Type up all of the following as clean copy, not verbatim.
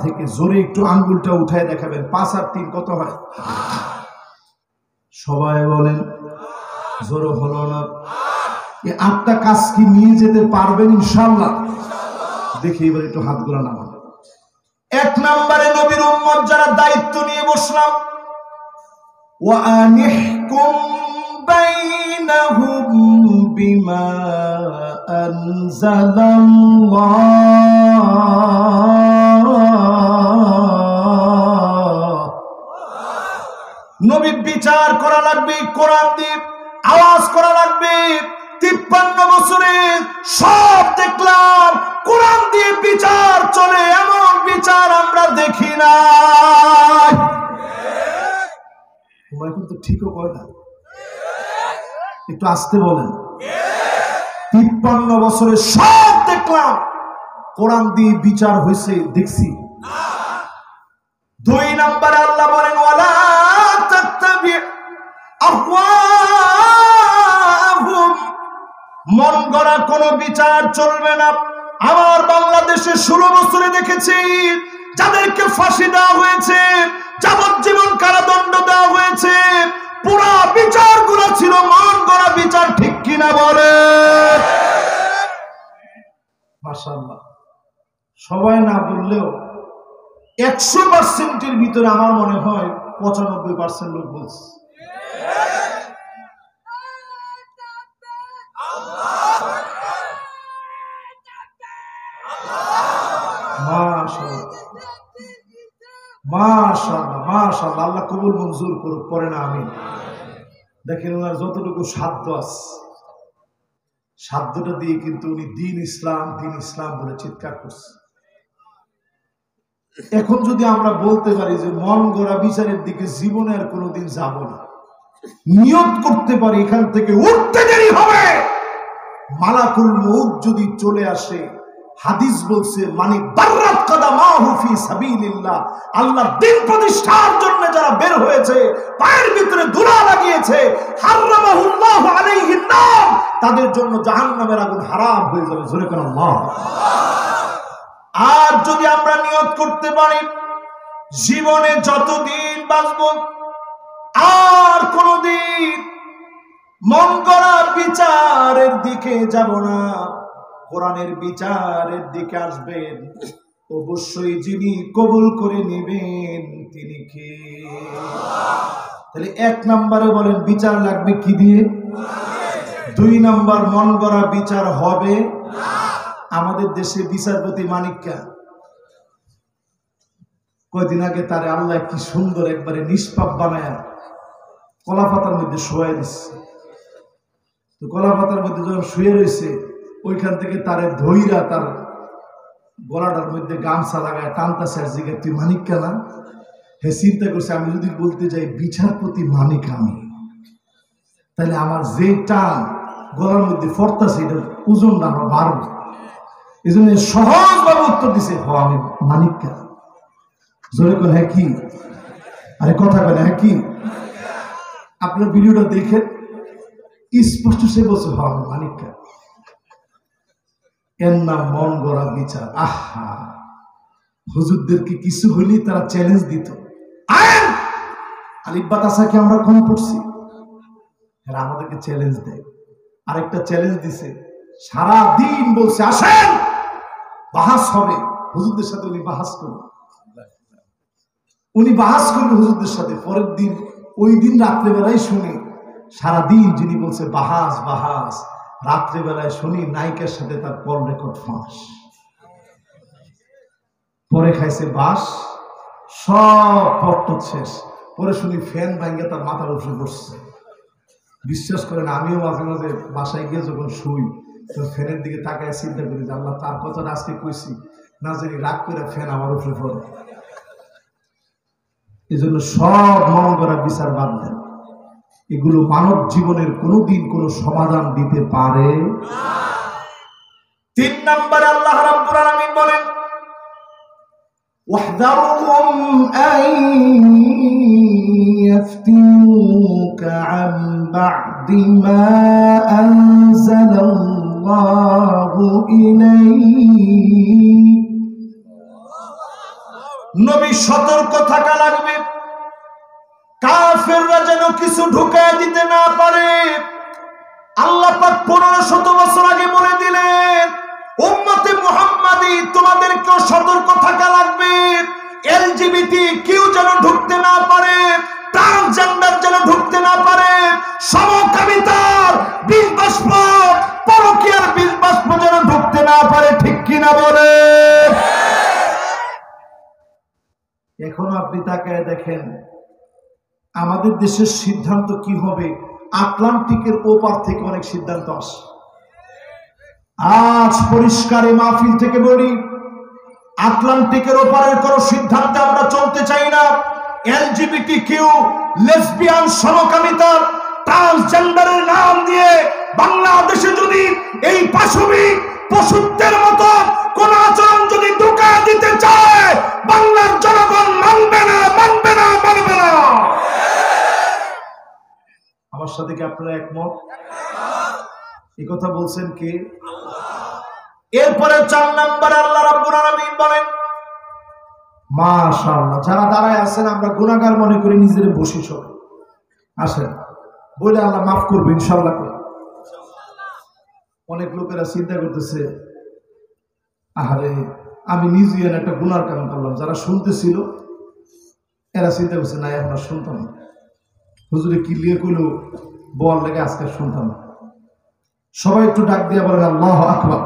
থেকে জোরে একটু আঙ্গুলটা উঠায় দেখাবেন 5 আর 3 কত হয়? সবাই বলেন, জোরে হলো না? এই 8টা কাজ কি নিয়ে যেতে পারবেন ইনশাআল্লাহ? দেখি এবার একটু হাতগুলো নামান। 1 নম্বরে নবীর উম্মত যারা দায়িত্ব নিয়ে বসলাম, ওয়া আনিহকুম বাইনাহুম বিমা আনজালাল্লাহ। নবী বিচার করা লাগবে, কোরআন দিয়ে আওয়াজ করা লাগবে। 53 বছরে সব দেখলাম, কোরআন দিয়ে বিচার চলে, এমন বিচার আমরা দেখি না। তোমরা কিন্তু ঠিকও কয় না, একটু আসতে বলেন। 53 বছরে সব দেখলাম, কোরআন দিয়ে বিচার হয়েছে দেখছি। 2 নম্বরে আল্লাহ বলেন, ওয়ালা তাত্তাবি আহওয়াহুম, মন গড়া কোনো বিচার চলবে না। আমার বাংলাদেশে 16 বছরে দেখেছি যাদেরকে ফাঁসি দেওয়া হয়েছে, যাবজ্জীবন কারাদণ্ড দেওয়া হয়েছে, পুরা বিচারগুলো ছিল মন গড়া বিচার, ঠিক কিনা বলে? মাশাআল্লাহ, সবাই না বললেও 100%-এর ভিতরে আমার মনে হয় 95% লোক বলছে। মাশাআল্লাহ মাশাআল্লাহ, আল্লাহ কবুল মঞ্জুর করুক, পড়ে না আমিন। দেখেন ওনার যতটুকু সাধ্য আছে, সাধ্যটা দিয়ে কিন্তু উনি দিন ইসলাম বলে চিৎকার করছে। এখন যদি আমরা বলতে পারি যে মন গড়া বিচারের দিকে জীবনে আর কোনোদিন যাব না, নিয়ত করতে পারি এখান থেকে উঠতে দেরি হবে, মালাকুল মউত যদি চলে আসে, হাদিস বলছে মানে বাররাত কাদামাহু ফি সাবিলিল্লাহ, আল্লাহর দ্বীন প্রতিষ্ঠার জন্য যারা বের হয়েছে, পায়ের ভিতরে ধুলা লাগিয়েছে, হারামাহুল্লাহু আলাইহিন নার, তাদের জন্য জাহান্নামের আগুন হারাম হয়ে যাবে। জোরে কোন আল্লাহ। আর যদি আমরা নিয়ত করতে পারি জীবনে যতদিন বাঁচব আর কোনদিন মন গড়া বিচারের দিকে যাব না, কোরআনের বিচারের দিকে আসবেন, অবশ্যই যিনি কবুল করে নেবেন তিনি কে? তাহলে 1 নম্বরে বলেন বিচার লাগবে কি দিয়ে? 2 নম্বর, মন গড়া বিচার হবে না। আমাদের দেশে বিচারপতি মানিক্কা, কয়দিন আগে তারে আল্লাহ কি সুন্দর একবারে নিষ্পাপ বানায় কলা পাতার মধ্যে শোয়াই দিচ্ছে। তো কলা পাতার মধ্যে যখন শুয়ে রয়েছে, ওইখান থেকে তারে ধইরা তার গলাটার মধ্যে গামছা লাগায় টানতাছে, আর জিজ্ঞাসা তুই মানিক্কা না? হে, চিন্তা করছে আমি যদি বলতে যাই বিচারপতি মানিক আমি, তাহলে আমার যে টান গলার মধ্যে ফরতাছে এটার ওজনটা আমার বাড়বে। এই জন্য সহজভাবে উত্তর দিছে, হ আমি মানিক্কা। জোরে কোন হ্যাঁ কি? আরে কথা বলে হ্যাঁ কি? আপনার ভিডিওটা দেখে স্পষ্ট সে বলছে, হ আমি মানিক্কা। এর নাম মন গড়া বিচার। আহা, হুজুরদেরকে কিছু হলেই তারা চ্যালেঞ্জ দিত, আইন আলিফ বা তাসাকে আমরা কম পড়ছি, এরা আমাদেরকে চ্যালেঞ্জ দেয়। আরেকটা চ্যালেঞ্জ দিছে, সারা দিন বলছে আসেন বাহাস হবে, হুজুরদের সাথে উনি বাহাস করবে, হুজুরদের সাথে। পরের দিন ওই দিন রাত্রেবেলায় শুনি সারাদিন যিনি বলছে বাহাস বাহাস, রাত্রেবেলায় শুনি নায়িকার সাথে তার কল রেকর্ড ফাঁস। পরে খাইছে বাস, সব পট্ট শেষ। পরে শুনি ফ্যান ভাঙ্গে তার মাথার উপরে বসছে। বিশ্বাস করেন, আমিও মাঝে মাঝে বাসায় গিয়ে যখন শুই, ফ্যানের দিকে তাকায় চিন্তা করি যে আল্লাহ তার কথাটা আজকে কইছি, না জানি রাগ করে ফ্যান আমার উপরে পড়ে। এই জন্য সব মন গড়া বিচার বাদ দেন, এগুলো মানব জীবনের কোনোদিন কোনো সমাধান দিতে পারে না। 3 নম্বরে আল্লাহ রাব্বুল আলামিন বলেন, ওয়াহদারুহুম আন ইয়াফতিনুকা আন বা'দি মা আনজালাল্লাহু ইলাইক। নবী সতর্ক থাকা লাগবে, কাফেররা যেন কিছু ঢুকায় দিতে না পারে। আল্লাহ পাক 1500 বছর আগে বলে দিলেন, উম্মতে মুহাম্মাদি তোমাদেরকেও সতর্ক থাকা লাগবে, এলজিবিটি কেউ যেন ঢুকতে না পারে, ট্রান্সজেন্ডার যেন ঢুকতে না পারে, সমকামিতার বীজ বাষ্প, পরকীয়ার বীজ বাষ্প যেন ঢুকতে না পারে। ঠিক কিনা বলে? এখন আপনি তাকায় দেখেন আমাদের দেশের সিদ্ধান্ত কি হবে। আটলান্টিকের ওপার থেকে অনেক সিদ্ধান্ত আসে। আজ পরিষ্কার মাহফিল থেকে বলি, আটলান্টিকের ওপারের কোন সিদ্ধান্তে আমরা চলতে চাই না। এলজিবিটি কিউ, লেসবিয়ান, সমকামিতা, ট্রান্সজেন্ডারের নাম দিয়ে বাংলাদেশে যদি এই পাশবিক পশুত্বের মতো কোন আচরণ যদি ঢুকা দিতে চায়, বাংলার জনগণ মানবে না, মানবে না, মানবে না। আমার সাথে কি আপনারা একমত? এই কথা বলছেন কে? এরপরে 4 নম্বর আল্লাহ রাব্বুল আলামিন বলেন, মাশাআল্লাহ, যারা দাঁড়ায় আছেন আমরা গুনাহগার মনে করে নিজের বসি সব আসেন বলে আল্লাহ মাফ করবে ইনশাআল্লাহ। অনেক লোকেরা চিন্তা করতেছে, আরে আমি নিজে একটা গুনার কাম করলাম। যারা শুনতেছিল এরা চিন্তা করছে, না এখন শুনতাম না, হুজুরে কি লিয়ে কইলো বল লেগে আজকে শুনতাম না। সবাই একটু ডাক দিয়ে বলেন আল্লাহু আকবার।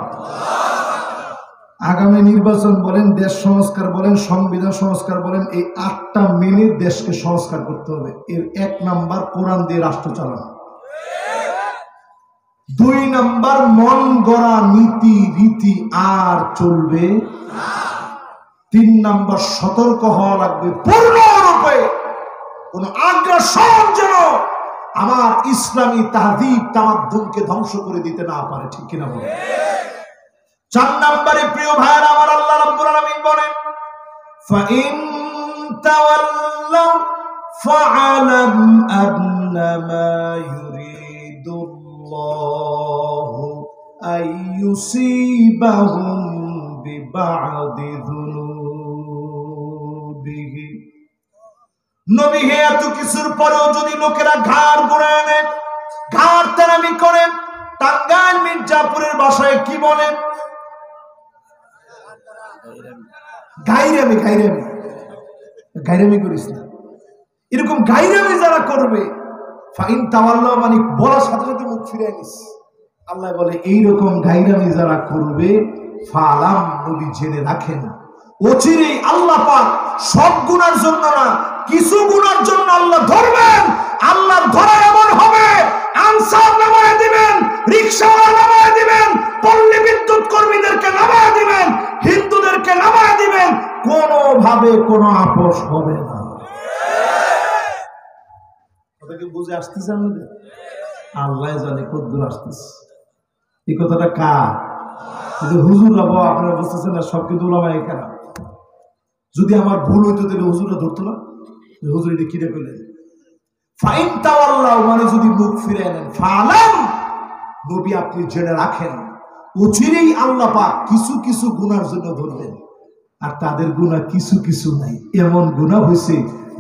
আগামী নির্বাচন বলেন, দেশ সংস্কার বলেন, সংবিধান সংস্কার বলেন, এই 8টা মেনে দেশকে সংস্কার করতে হবে। এর 1 নাম্বার কোরআন দিয়ে রাষ্ট্র চালানো, 2 নাম্বার মন গড়া নীতি রীতি আর চলবে না, 3 নাম্বার সতর্ক হওয়া লাগবে পূর্ণরূপে কোন আগ্রাসন যেন আমার ইসলামী তাহদিব তামাদ্দুনকে ধ্বংস করে দিতে না পারে। ঠিক কিনা বলেন? 4 নম্বরে প্রিয় ভাইরা আমার, আল্লাহ রাব্বুল আলামিন বলেন, ফাইন তাওয়াল্লাউ ফাআলাম আন্নামা ইউরিদুল্লাহু আইয়ুসিবাহুম বিবা'দি যুনুবিহিম। নবী হে, এত কিছুর পরেও যদি লোকেরা ঘাড় ঘুরায় নেয়, ঘাড় তেরামি করে, টাঙ্গাইল মির্জাপুরের ভাষায় কি বলেন? গাইরামি। গাইরামি গাইরামি করিস না। এরকম গাইরামি যারা করবে, ফাইন তাওয়াল্লাহ মানে বলার সাথে সাথে মুখ ফিরে নিস। আল্লাহ বলে এইরকম গাইরামি যারা করবে, ফালাম, নবী জেনে রাখেন, অচিরেই আল্লাহ পাক সব গুনার জন্য না, কিছু গুনার জন্য আল্লাহ ধরবেন। আল্লাহর ধরা এমন হবে, আনসার নামায় দিবেন, রিকশাওয়ালা নামায় দিবেন, পল্লী বিদ্যুৎ কর্মীদেরকে নামায় দিবেন, হিন্দুদেরকে নামায় দিবেন, কোনোভাবে কোনো আপোষ হবে না। ওটাকে বুঝে আসতেছে আমাদের? আল্লাহ জানে কদ্দুর আসতেছে। এই কথাটা কার? হুজুর বাবা আপনারা বুঝতেছেন না, সব কিন্তু ওলামায়ে কেরাম। যদি আমার ভুল হইতো তাহলে হুজুররা ধরতো না। হুজুর এটা কিনে পেলেন, ফাইন তাওয়াল্লাহ মানে যদি মুখ ফিরে নেন, ফালাম, নবী আপনি জেনে রাখেন, অচিরেই আল্লাহ পাক কিছু কিছু গুনার জন্য ধরবেন। আর তাদের গুনাহ কিছু কিছু নাই, এমন গুনাহ হয়েছে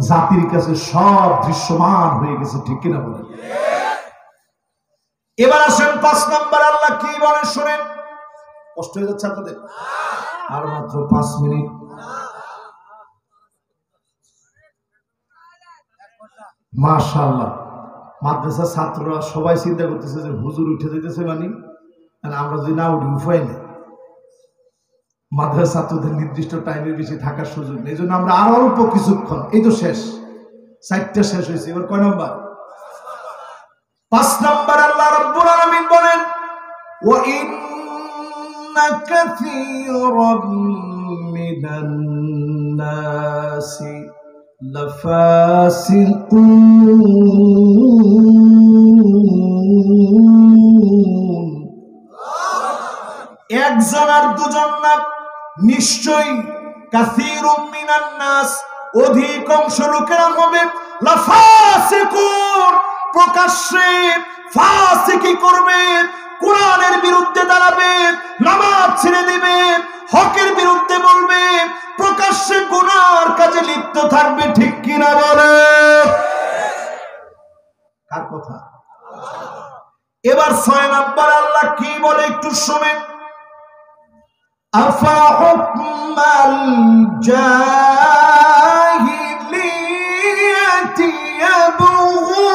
জাতির কাছে সব দৃশ্যমান হয়ে গেছে। ঠিক কিনা বলেন? এবার আসেন 5 নম্বর আল্লাহ কি বলেন শুনেন। কষ্ট হয়ে যাচ্ছে আপনাদের? আর মাত্র 5 মিনিট। মাশাআল্লাহ, মাদ্রাসার ছাত্ররা সবাই চিন্তা করতেছে যে হুজুর উঠে যেতেছে, মানে আমরা যদি না উঠি উপায় নেই। মাদ্রাসা ছাত্রদের নির্দিষ্ট টাইমের বেশি থাকার সুযোগ নেই, এই জন্য আমরা আর অল্প কিছুক্ষণ, এই তো শেষ, 4টা শেষ হয়েছে, এবার কয় নম্বর? 5 নম্বর আল্লাহ রাব্বুল আলামিন বলেন, ওয়া ইন্না কাসীরাম মিনান নাসি লাফাসিকুন। একজন আর দুজন না, নিশ্চয়ই কাসীরুম মিনান নাস, অধিকাংশ লোকেরা হবে লাফাসিকুন, প্রকাশ্যে ফাসিকি করবে, কোরআনের বিরুদ্ধে দাঁড়াবে, নামাজ ছেড়ে দিবে, হকের বিরুদ্ধে বলবে, প্রকাশ্যে গুনার থাকবে, ঠিক কিনা বলে? কার কথা? এবার 6 নম্বর আল্লাহ কি বলে একটু শুনেন। আফা হুকমাল জাহিলিয়াতি ইয়াবগুন।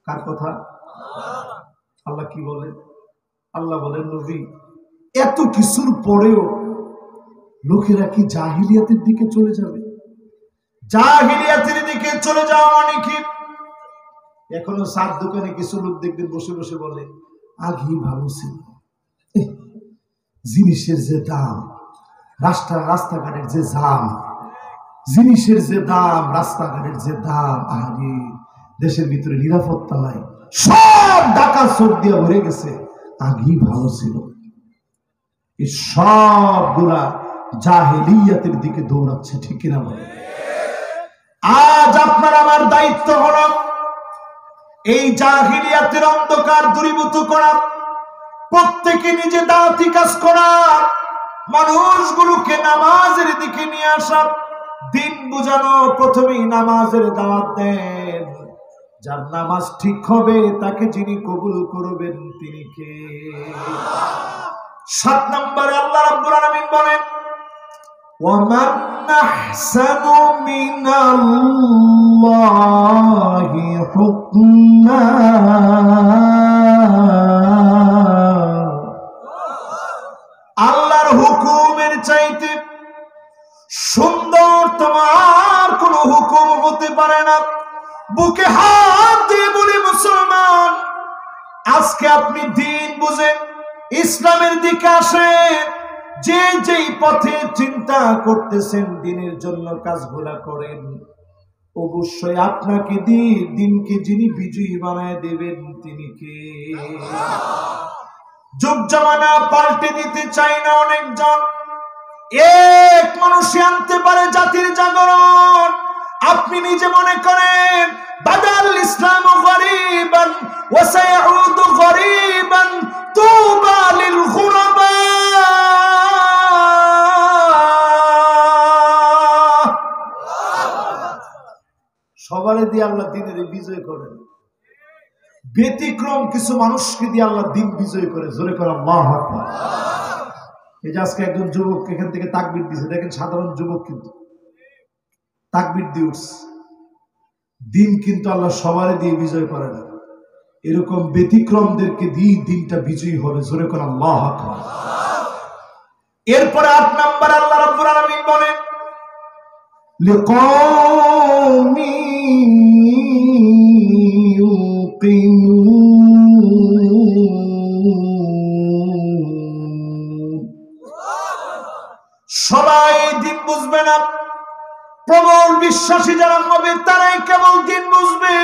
কার কথা? আল্লাহ কি বলে? আল্লাহ বলেন, নবী এত কিছুর পরেও লোকেরা কি জাহিলিয়াতের দিকে চলে যাবে? জাহিলিয়াতের দিকে চলে যাওয়া মানে কি? এখনো সাত দোকানে কিছু লোক দেখবেন বসে বসে বলে, আগে ভালো ছিল, জিনিসের যে দাম, রাস্তাঘাটের যে জাম, জিনিসের যে দাম, রাস্তাঘাটের যে দাম, আরে দেশের ভিতরে নিরাপত্তা নাই, সব ডাকাত চোখ দিয়ে ভরে গেছে, আগেই ভালো ছিল। এই সবগুলা জাহেলিয়াতের দিকে দৌড়াচ্ছে, ঠিক কিনা বলে? আজ আপনার আমার দায়িত্ব হলো এই জাহিলিয়াতের অন্ধকার দূরীভূত করা, প্রত্যেকে নিজে দাওয়াতি কাজ করা, মানুষগুলোকে নামাজের দিকে নিয়ে আসা, দিন বুঝানো। প্রথমেই নামাজের দাওয়াত দেন। যার নামাজ ঠিক হবে তাকে যিনি কবুল করবেন তিনি কে? 7 নম্বরে আল্লাহ রাব্বুল আলামিন বলেন, ওয়ামান আহসানু মিনাল্লাহি হুকমা। আল্লাহর হুকুমের চাইতে সুন্দর তোমার কোন হুকুম হতে পারে না। বুকে হাত দিয়ে বলি মুসলমান, আজকে আপনি দিন বুঝে ইসলামের দিকে আসেন। যে যেই পথে চিন্তা করতেছেন দিনের জন্য কাজগুলা করেন, অবশ্যই আপনাকে দিনকে যিনি বিজয়ী বানায় দেবেন তিনি কে? যুগ জামানা পাল্টে দিতে চাই না অনেকজন, এক মানুষই আনতে পারে জাতির জাগরণ। আপনি নিজে মনে করেন বাদাল ইসলাম গরিবান ওয়া সায়াউদু গরিবান তুবা লিল গুরাবা। সবারে দিয়ে আল্লাহ দিনের বিজয় করেন, ব্যতিক্রম কিছু মানুষকে দিয়ে আল্লাহ দিন বিজয় করে। জোরে করে আল্লাহু আকবার। এই যে আজকে একজন যুবক এখান থেকে তাকবীর দিছে, দেখেন সাধারণ যুবক কিন্তু তাকবীর দিয়ে উঠছে। দিন কিন্তু আল্লাহ সবারে দিয়ে বিজয় করে না, এরকম ব্যতিক্রমদেরকে দিয়ে দিনটা বিজয়ী হবে। জোরে করে আল্লাহু আকবার। এরপরে 8 নম্বর আল্লাহ রাব্বুল আলামিন বলেন, লিকাওমি ইউকিনুন। সবাই দিন বুঝবে না, প্রবল বিশ্বাসী যারা হবে তারাই কেবল দিন বুঝবে।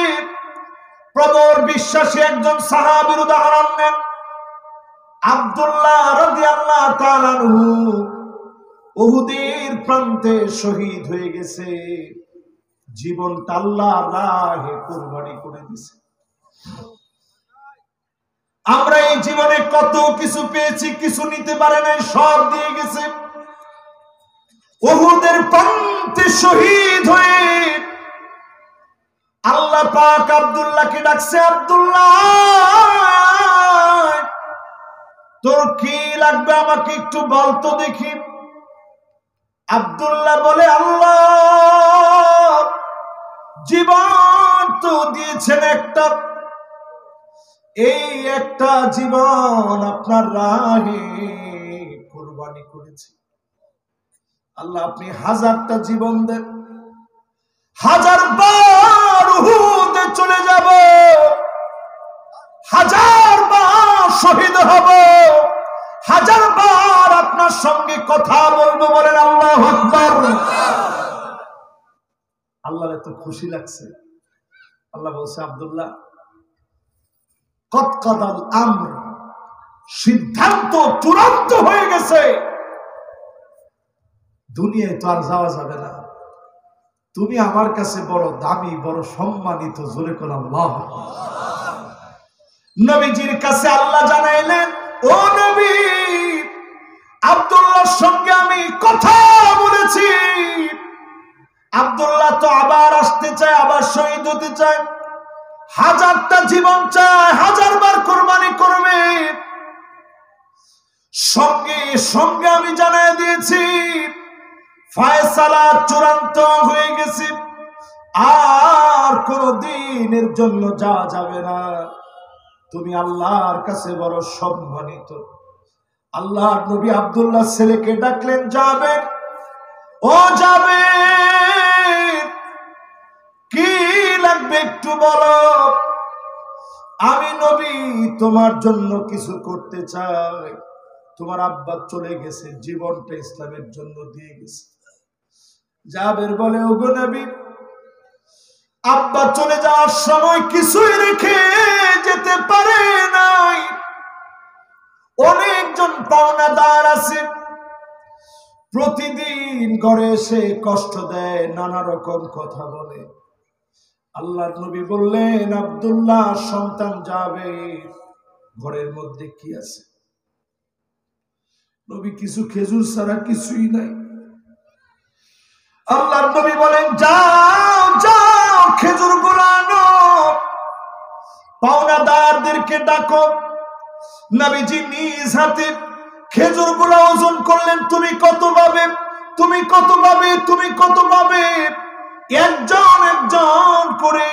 প্রবল বিশ্বাসী একজন সাহাবীর উদাহরণ নেন। আব্দুল্লাহ রাদিয়াল্লাহু তাআলা আনহু উহুদের প্রান্তে শহীদ হয়ে গেছে, জীবনটা আল্লাহর রাহে কুরবানি করে দিয়েছে। আমরা এই জীবনে কত কিছু পেয়েছি, কিছু নিতে পারে নাই, সব দিয়ে গেছে। উহুদের প্রান্তে শহীদ হয়ে আল্লাহ পাক আব্দুল্লাহকে ডাকছে, আব্দুল্লাহ তোর কি লাগবে আমাকে একটু বলতো দেখি। আব্দুল্লাহ বলে, আল্লাহ জীবন তো দিয়েছেন একটা, এই একটা জীবন আপনার রাহে কুরবানি করেছি। আল্লাহ আপনি 1000টা জীবন দেন, 1000 বার উহুদে চলে যাব, 1000 বার শহীদ হব, 1000 বার আপনার সঙ্গে কথা বলবো। বলেন আল্লাহু আকবার। আল্লাহর এত খুশি লাগছে, আল্লাহ বলছে, আব্দুল্লাহ কদ কাদাল আমর, সিদ্ধান্ত চূড়ান্ত হয়ে গেছে, দুনিয়ায় তো আর যাওয়া যাবে না, তুমি আমার কাছে বড় দামি, বড় সম্মানিত। জোরে করে আল্লাহ। নবীজির কাছে আল্লাহ জানাইলেন, ও নবী আব্দুল্লাহর সঙ্গে আমি কথা বলেছি। আব্দুল্লাহ তো আবার আসতে চায়, আবার শহীদ হতে চায়, হাজারটা জীবন চায়, হাজারবার কোরবানি করবে। সঙ্গে সঙ্গে আমি জানাই দিয়েছি ফয়সালা চূড়ান্ত হয়ে গেছে, আর কোনদিনের জন্য যাওয়া যাবে না। তুমি আল্লাহর কাছে বড় সম্মানিত। আল্লাহর নবী আব্দুল্লাহ ছেলেকে ডাকলেন, যাবেন, ও যাবেন, কি লাগবে একটু বলো, আমি নবী তোমার জন্য কিছু করতে চাই। তোমার আব্বা চলে গেছে, জীবনটা ইসলামের জন্য দিয়ে গেছে। জাবের বলে, ওগো নবী, আব্বা চলে যাওয়ার সময় কিছুই রেখে যেতে পারে নাই, অনেকজন পাওনাদার আছে, প্রতিদিন ঘরে এসে কষ্ট দেয়, নানা রকম কথা বলে। আল্লাহর নবী বললেন, আব্দুল্লাহ সন্তান যাবে, ঘরের মধ্যে কি আছে? নবী কিছু খেজুর ছাড়া কিছুই নাই। আল্লাহর নবী বলেন, যাও যাও, খেজুর গুলো আনো, পাওনাদারদেরকে ডাকো। নবীজি নিজ হাতে খেজুর গুলো ওজন করলেন, তুমি কত পাবে, তুমি কত পাবে, তুমি কত পাবে। একজন একজন করে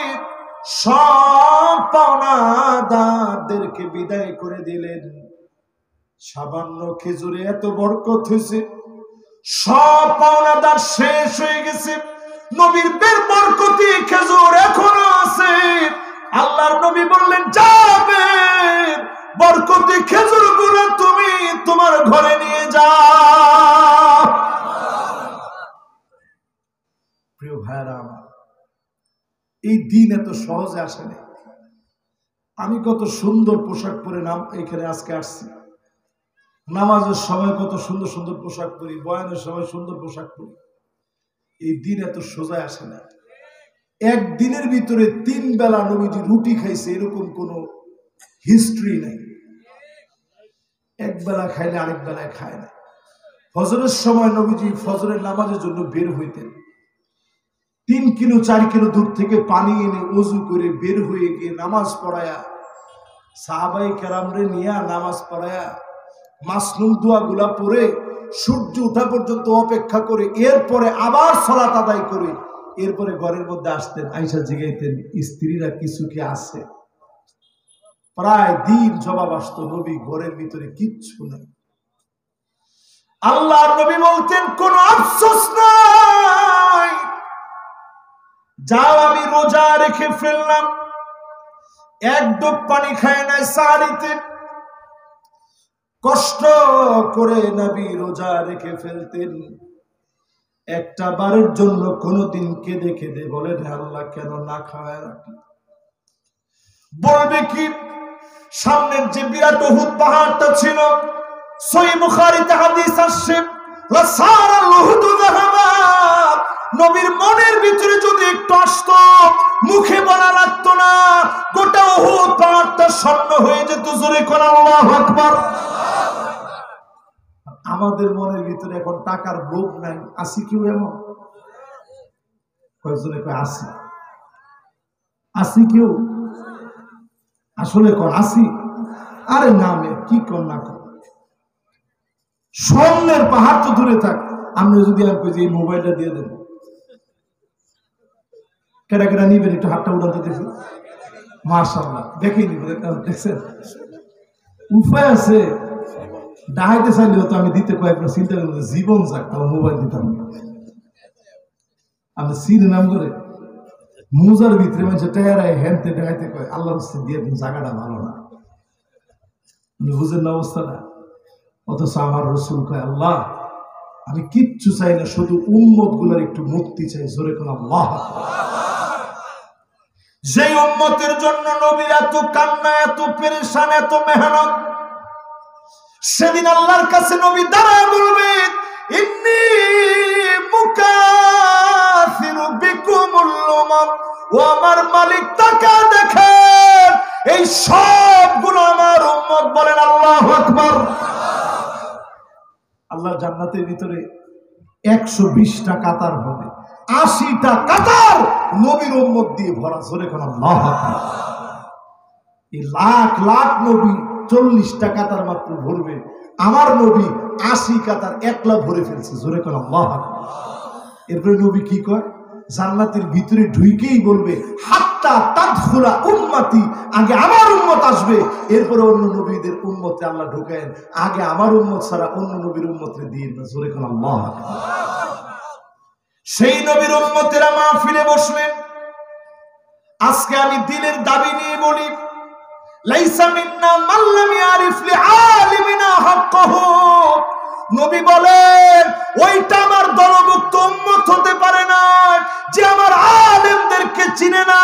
সব পাওনাদারদেরকে বিদায় করে দিলেন। সামান্য খেজুরে এত বরকত হয়েছে, সব পাওনাদার শেষ হয়ে গেছে, নবীর বের বরকতি খেজুর এখনো আছে। আল্লাহর নবী বললেন, যাবে, বরকতি খেজুর গুলো তুমি তোমার ঘরে নিয়ে যাও। প্রিয় ভাইরা আমার, এই দিন এত সহজে আসে না। আমি কত সুন্দর পোশাক পরে এখানে আজকে আসছি, নামাজের সময় কত সুন্দর সুন্দর পোশাক পরি, বয়ানের সময় সুন্দর পোশাক পরি। এই দিন এত সোজা আসে না। একদিনের ভিতরে 3 বেলা নবীজি রুটি খাইছে, এরকম কোন হিস্ট্রি নাই। এক বেলা খাইলে আরেক বেলায় খায় না। ফজরের সময় নবীজি ফজরের নামাজের জন্য বের হইতেন, 3 কিলো 4 কিলো দূর থেকে পানি এনে ওযু করে বের হয়ে গিয়ে নামাজ পড়ায়া, সাহাবায়ে কেরামরে নিয়ে নামাজ পড়ায়া, মাসনুন দোয়া গুলা পড়ে সূর্য ওঠা পর্যন্ত অপেক্ষা করে, এরপরে আবার সালাত আদায় করে এরপরে ঘরের মধ্যে আসতেন। আয়েশা জিগাইতেন, স্ত্রীরা কিছু কি আছে? প্রায় দিন জবাব আসতো, নবী ঘরের ভিতরে কিচ্ছু নাই। আল্লাহর নবী বলতেন, কোনো আফসোস নাই, যাও আমি রোজা রেখে ফেললাম, এক ডোব পানি খায় নাই সাহারিতে। কষ্ট করে নবী রোজা রেখে ফেলতেন। একটা বারের জন্য কোনদিন কেঁদে কেঁদে বলেন, আল্লাহ কেন না খাওয়ায় রাখি? বলবে কি, সামনের যে বিরাট উহুদ পাহাড়টা ছিল, সহিহ বুখারীতে হাদিস আসছে, লাসারাল উহুদ যাহাবা, নবীর মনের ভিতরে যদি একটু আসতো, মুখে বলা লাগতো না, গোটা উহুদ পাহাড়টা স্বর্ণ হয়ে যেত। জোরে কোন আল্লাহু আকবার। আমাদের মনের ভিতরে এখন টাকার লোভ নাই, আসি কেউ এমন? কয়েকজনে কয় আসি, আসি কেউ? আসলে কর আসি? আরে নামে কি কর না কর, স্বর্ণের পাহাড় তো দূরে থাক, আমরা যদি আর কই যে এই মোবাইলটা দিয়ে দেব, কেডা কেডা নিবেন? একটু হাতটা উড়াতে দেখি। মাশাআল্লাহ, দেখেই নিবেন, দেখছেন? উপায় আছে, ডাহাইতে চাইলেও তো আমি দিতে কয়েকবার চিন্তা করবো, জীবন যাক তাও মোবাইল দিতাম না। আমি সিন নাম করে মুজার ভিতরে মানুষ টেহারায় হ্যানতে ডাহাইতে কয়, আল্লাহ দিয়ে দিন, জায়গাটা ভালো না। বুঝেন না অবস্থাটা? অথচ আমার রাসূল কয়, আল্লাহ আমি কিচ্ছু চাই না, শুধু উম্মত গুলার একটু মুক্তি চাই। জোরে কোন আল্লাহ। যে উম্মতের জন্য নবীর এত কান্না, এত পেরেশান, এত মেহনত, সেদিন আল্লাহর কাছে নবী দাঁড়ায় বলবে, ইন্নী মুকাসিরু বিকুমুল উমাম, ও আমার মালিক তাকা দেখেন, এই সবগুলো আমার উম্মত। বলেন আল্লাহু আকবার। আল্লাহ জান্নাতের ভিতরে 120টা কাতার হবে, 80টা কাতার নবীর উম্মত দিয়ে ভরা। জোরে কোন আল্লাহু আকবার। এই লাখ লাখ নবী 40টা কাতার মাত্র ভরবে, আমার নবী 80 কাতার একলা ভরে ফেলছে। জোরে কোন আল্লাহু আকবার। এরপরে নবী কি কয়? জান্নাতের ভিতরে ঢুকেই বলবে হাত্তা তাদখুলা উম্মতি, আগে আমার উম্মত আসবে, এরপরে অন্য নবীদের উম্মতে আল্লাহ ঢুকায়েন, আগে আমার উম্মত ছাড়া অন্য নবীর উম্মতরে দিন না। জোরে কোন আল্লাহু আকবার। সেই নবীর উম্মতেরা মাহফিলে বসলেন। আজকে আমি দিলের দাবি নিয়ে বলি, লাইসা মিন্না মান লাম ইয়ারিফ লিআলিমিনা হাক্কাহু। নবী বলেন ওইটা আমার দলভুক্ত উম্মত হতে পারে না যে আমার আলেমদেরকে চিনে না,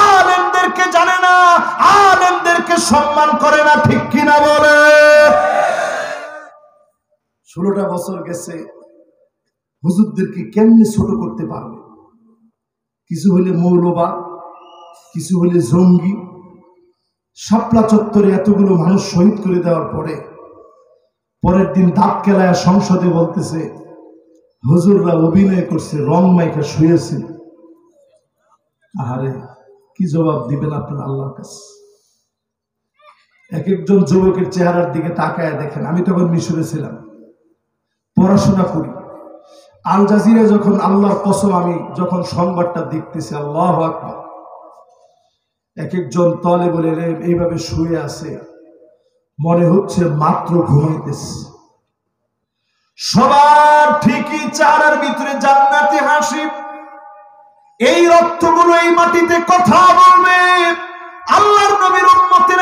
আলেমদেরকে জানে না, আলেমদেরকে সম্মান করে না। ঠিক কিনা বলে? 16টা বছর গেছে, হুজুরদেরকে কেমনে ছোট করতে পারবে? কিছু হলে মৌলবাদ, কিছু হলে জঙ্গি। শাপলা চত্বরে এতগুলো মানুষ শহীদ করে দেওয়ার পরে পরের দিন দাঁত কেলায় সংসদে বলতেছে হুজুররা অভিনয় করছে, রং মাইকা শুয়েছে। আহারে, কি জবাব দিবেন আপনার আল্লাহর কাছে? এক একজন যুবকের চেহারার দিকে তাকায় দেখেন। আমি তখন মিশরে ছিলাম, পড়াশোনা করি। আল জাজিরা যখন, আল্লাহর কসম, আমি যখন সংবাদটা দেখতেছি, আল্লাহু আকবার, এক একজন তালেবুল ইলম এইভাবে শুয়ে আছে, মনে হচ্ছে মাত্র ঘুমাইতেছে। সবার ঠিকই চেহারার ভিতরে জান্নাতি হাসি। এই রক্তগুলো এই মাটিতে কথা বলবে। আল্লাহর নবীর উম্মতের